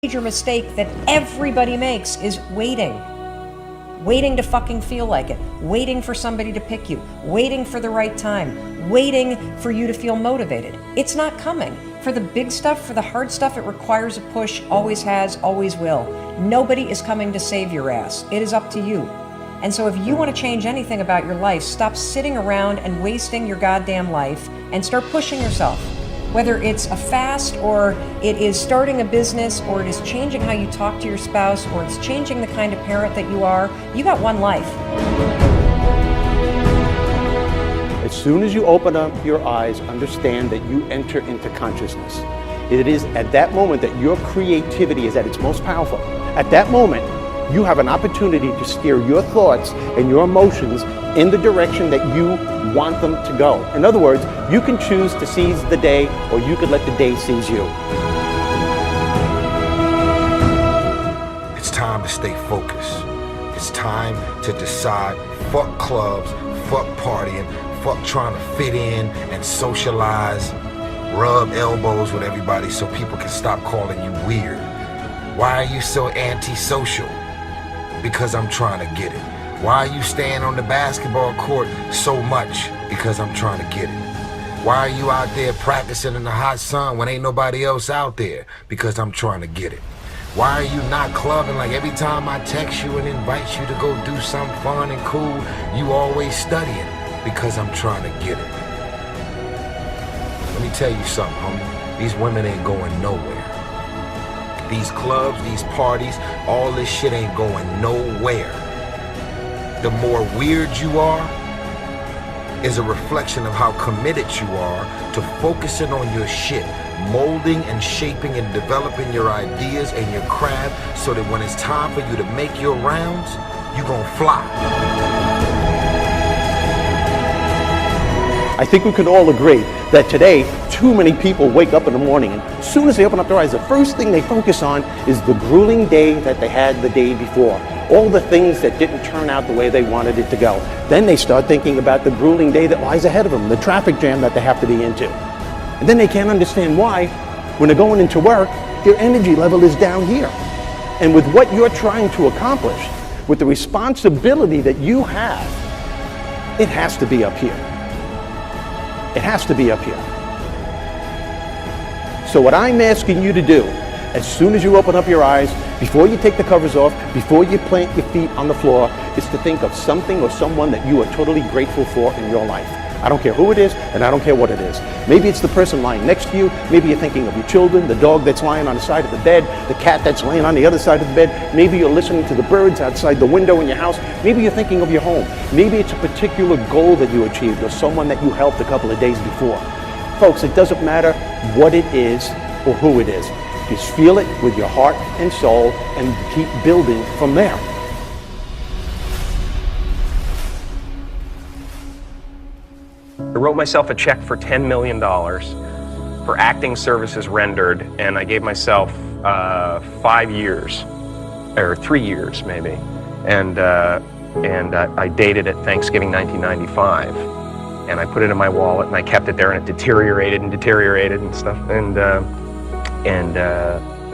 major mistake that everybody makes is waiting. Waiting to fucking feel like it. Waiting for somebody to pick you. Waiting for the right time. Waiting for you to feel motivated. It's not coming. For the big stuff, for the hard stuff, it requires a push, always has, always will. Nobody is coming to save your ass. It is up to you. And so if you want to change anything about your life, stop sitting around and wasting your goddamn life and start pushing yourself. Whether it's a fast, or it is starting a business, or it is changing how you talk to your spouse, or it's changing the kind of parent that you are, you got one life. As soon as you open up your eyes, understand that you enter into consciousness. It is at that moment that your creativity is at its most powerful. At that moment, you have an opportunity to steer your thoughts and your emotions in the direction that you want them to go. In other words, you can choose to seize the day, or you could let the day seize you. It's time to stay focused. It's time to decide, fuck clubs, fuck partying, fuck trying to fit in and socialize, rub elbows with everybody so people can stop calling you weird. Why are you so antisocial? Because I'm trying to get it. Why are you staying on the basketball court so much? Because I'm trying to get it. Why are you out there practicing in the hot sun when ain't nobody else out there? Because I'm trying to get it. Why are you not clubbing like every time I text you and invite you to go do something fun and cool, you always studying? Because I'm trying to get it. Let me tell you something, homie. These women ain't going nowhere. These clubs, these parties, all this shit ain't going nowhere. The more weird you are is a reflection of how committed you are to focusing on your shit, molding and shaping and developing your ideas and your craft so that when it's time for you to make your rounds, you gonna fly. I think we can all agree that today, too many people wake up in the morning, and as soon as they open up their eyes, the first thing they focus on is the grueling day that they had the day before. All the things that didn't turn out the way they wanted it to go. Then they start thinking about the grueling day that lies ahead of them, the traffic jam that they have to be into. And then they can't understand why, when they're going into work, their energy level is down here. And with what you're trying to accomplish, with the responsibility that you have, it has to be up here. It has to be up here. So what I'm asking you to do, as soon as you open up your eyes, before you take the covers off, before you plant your feet on the floor, is to think of something or someone that you are totally grateful for in your life. I don't care who it is, and I don't care what it is. Maybe it's the person lying next to you. Maybe you're thinking of your children, the dog that's lying on the side of the bed, the cat that's laying on the other side of the bed. Maybe you're listening to the birds outside the window in your house. Maybe you're thinking of your home. Maybe it's a particular goal that you achieved or someone that you helped a couple of days before. Folks, it doesn't matter what it is or who it is. Just feel it with your heart and soul and keep building from there. I wrote myself a check for $10 million for acting services rendered, and I gave myself 5 years, or 3 years maybe, and I dated it Thanksgiving 1995, and I put it in my wallet, and I kept it there, and it deteriorated and stuff,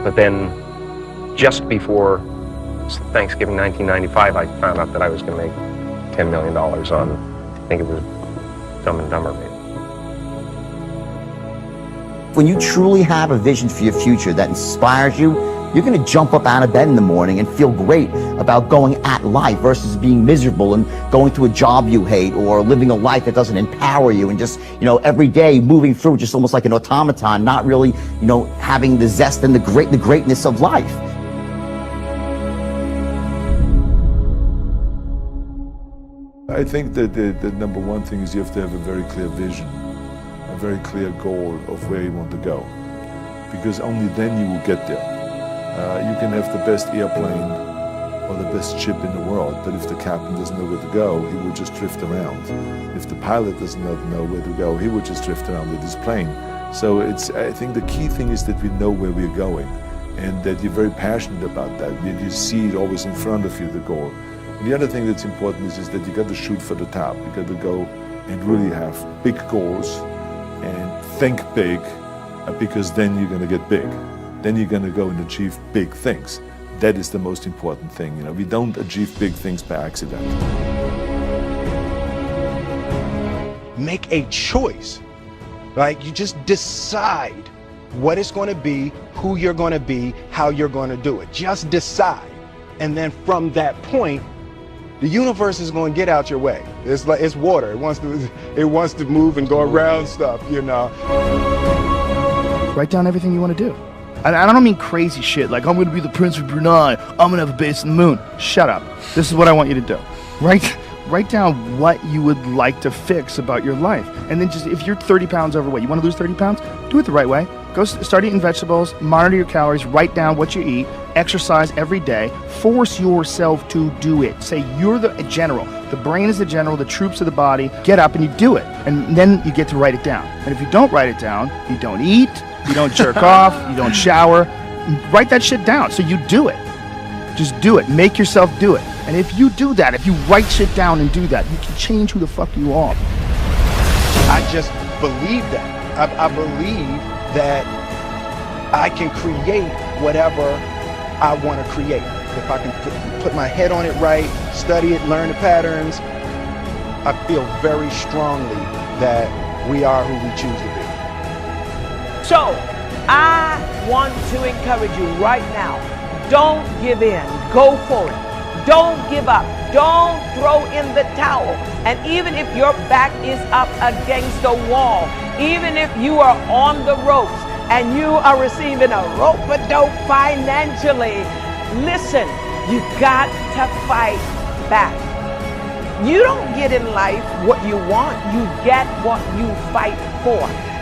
but then just before Thanksgiving 1995, I found out that I was going to make $10 million on, I think it was Dumb and Dumber, maybe. When you truly have a vision for your future that inspires you, you're going to jump up out of bed in the morning and feel great about going at life versus being miserable and going to a job you hate or living a life that doesn't empower you and just, every day moving through just almost like an automaton, not really, having the zest and the greatness of life. I think that the number one thing is you have to have a very clear vision, a very clear goal of where you want to go, because only then you will get there. You can have the best airplane or the best ship in the world, but if the captain doesn't know where to go, he will just drift around. If the pilot does not know where to go, he will just drift around with his plane. So I think the key thing is that we know where we're going and that you're very passionate about that. You see it always in front of you, the goal. And the other thing that's important is that you got to shoot for the top. You got to go and really have big goals and think big, because then you're going to get big. then you're going to go and achieve big things. That is the most important thing. You know, we don't achieve big things by accident. Make a choice. Like, you just decide what it's going to be, who you're going to be, how you're going to do it. Just decide. And then from that point, the universe is going to get out your way. It's like, it's water. It wants to move and go around stuff, you know. Write down everything you want to do. And I don't mean crazy shit like, I'm going to be the Prince of Brunei, I'm going to have a base on the moon. Shut up. This is what I want you to do. Write down what you would like to fix about your life. And then just, if you're 30 pounds overweight, you want to lose 30 pounds? Do it the right way. Go start eating vegetables, monitor your calories, write down what you eat, exercise every day, force yourself to do it. Say you're the general. The brain is the general, the troops of the body. Get up and you do it. And then you get to write it down. And if you don't write it down, you don't eat, you don't jerk off, you don't shower. Write that shit down so you do it. Just do it. Make yourself do it. And if you do that, if you write shit down and do that, you can change who the fuck you are. I just believe that. I believe that I can create whatever I want to create. If I can put my head on it right, study it, learn the patterns, I feel very strongly that we are who we choose to be. So, I want to encourage you right now, don't give in, go for it. Don't give up. Don't throw in the towel. And even if your back is up against the wall, even if you are on the ropes and you are receiving a rope-a-dope financially, listen, you got to fight back. You don't get in life what you want, you get what you fight for.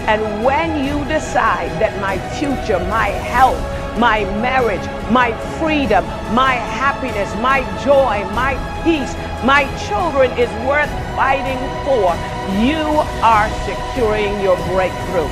And when you decide that my future, my health, my marriage, my freedom, my happiness, my joy, my peace, my children is worth fighting for, you are securing your breakthrough.